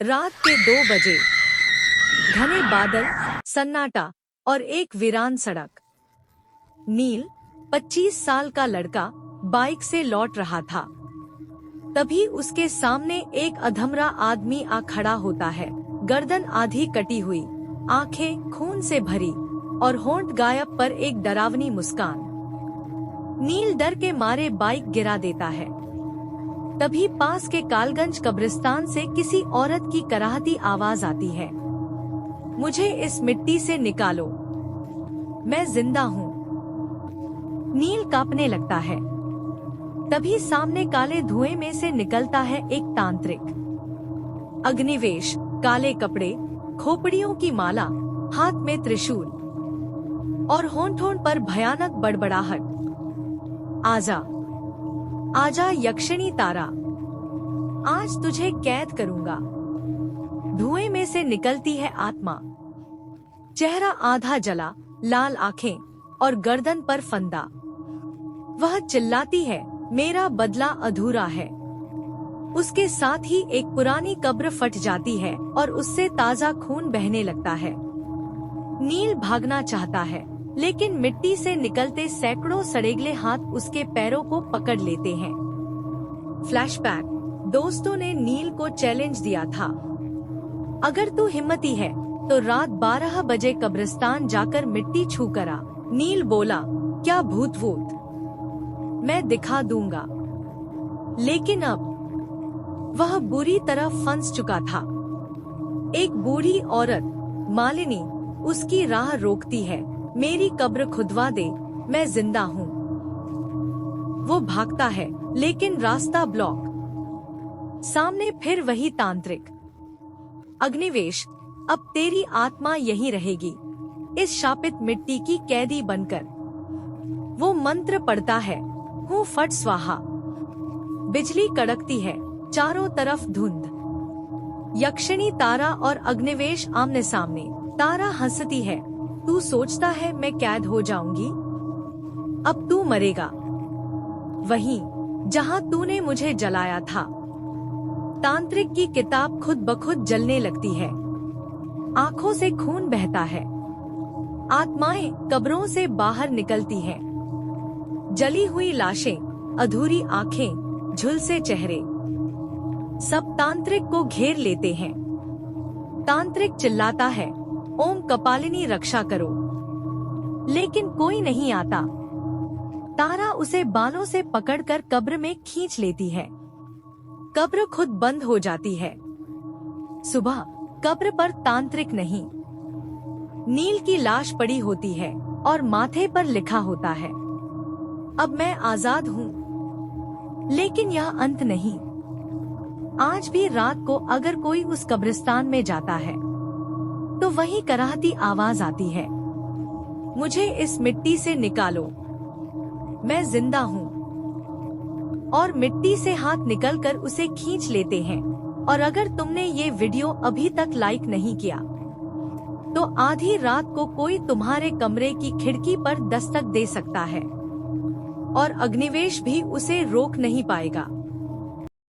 रात के 2 बजे। घने बादल, सन्नाटा और एक वीरान सड़क। नील, 25 साल का लड़का, बाइक से लौट रहा था। तभी उसके सामने एक अधमरा आदमी आ खड़ा होता है। गर्दन आधी कटी हुई, आंखें खून से भरी और होंठ गायब पर एक डरावनी मुस्कान। नील डर के मारे बाइक गिरा देता है। तभी पास के कालगंज कब्रिस्तान से किसी औरत की कराहती आवाज आती है, मुझे इस मिट्टी से निकालो, मैं जिंदा हूँ। नील कांपने लगता है। तभी सामने काले धुएं में से निकलता है एक तांत्रिक। अग्निवेश, काले कपड़े, खोपड़ियों की माला, हाथ में त्रिशूल और होंठों पर भयानक बड़बड़ाहट। आजा, आजा यक्षिणी तारा, आज तुझे कैद करूंगा। धुएं में से निकलती है आत्मा। चेहरा आधा जला, लाल आंखें और गर्दन पर फंदा। वह चिल्लाती है, मेरा बदला अधूरा है। उसके साथ ही एक पुरानी कब्र फट जाती है और उससे ताजा खून बहने लगता है। नील भागना चाहता है, लेकिन मिट्टी से निकलते सैकड़ों सड़ेगले हाथ उसके पैरों को पकड़ लेते हैं। फ्लैशबैक। दोस्तों ने नील को चैलेंज दिया था, अगर तू हिम्मती है तो रात 12 बजे कब्रिस्तान जाकर मिट्टी छू कर आ। नील बोला, क्या भूत वूत, मैं दिखा दूंगा। लेकिन अब वह बुरी तरह फंस चुका था। एक बूढ़ी औरत, मालिनी, उसकी राह रोकती है, मेरी कब्र खुदवा दे, मैं जिंदा हूँ। वो भागता है, लेकिन रास्ता ब्लॉक। सामने फिर वही तांत्रिक। अग्निवेश, अब तेरी आत्मा यहीं रहेगी, इस शापित मिट्टी की कैदी बनकर। वो मंत्र पढ़ता है, हूँ फट स्वाहा। बिजली कड़कती है, चारों तरफ धुंध। यक्षिणी तारा और अग्निवेश आमने सामने। तारा हंसती है, तू सोचता है मैं कैद हो जाऊंगी? अब तू मरेगा, वहीं जहां तूने मुझे जलाया था। तांत्रिक की किताब खुद ब खुद जलने लगती है। आंखों से खून बहता है। आत्माएं कब्रों से बाहर निकलती हैं। जली हुई लाशें, अधूरी आंखें, झुलसे चेहरे, सब तांत्रिक को घेर लेते हैं। तांत्रिक चिल्लाता है, ओम कपालिनी रक्षा करो, लेकिन कोई नहीं आता। तारा उसे बालों से पकड़कर कब्र में खींच लेती है। कब्र खुद बंद हो जाती है। सुबह कब्र पर तांत्रिक नहीं, नील की लाश पड़ी होती है और माथे पर लिखा होता है, अब मैं आजाद हूँ। लेकिन यह अंत नहीं। आज भी रात को अगर कोई उस कब्रिस्तान में जाता है तो वही कराहती आवाज आती है, मुझे इस मिट्टी से निकालो, मैं जिंदा हूँ। और मिट्टी से हाथ निकलकर उसे खींच लेते हैं। और अगर तुमने ये वीडियो अभी तक लाइक नहीं किया तो आधी रात को कोई तुम्हारे कमरे की खिड़की पर दस्तक दे सकता है और अग्निवेश भी उसे रोक नहीं पाएगा।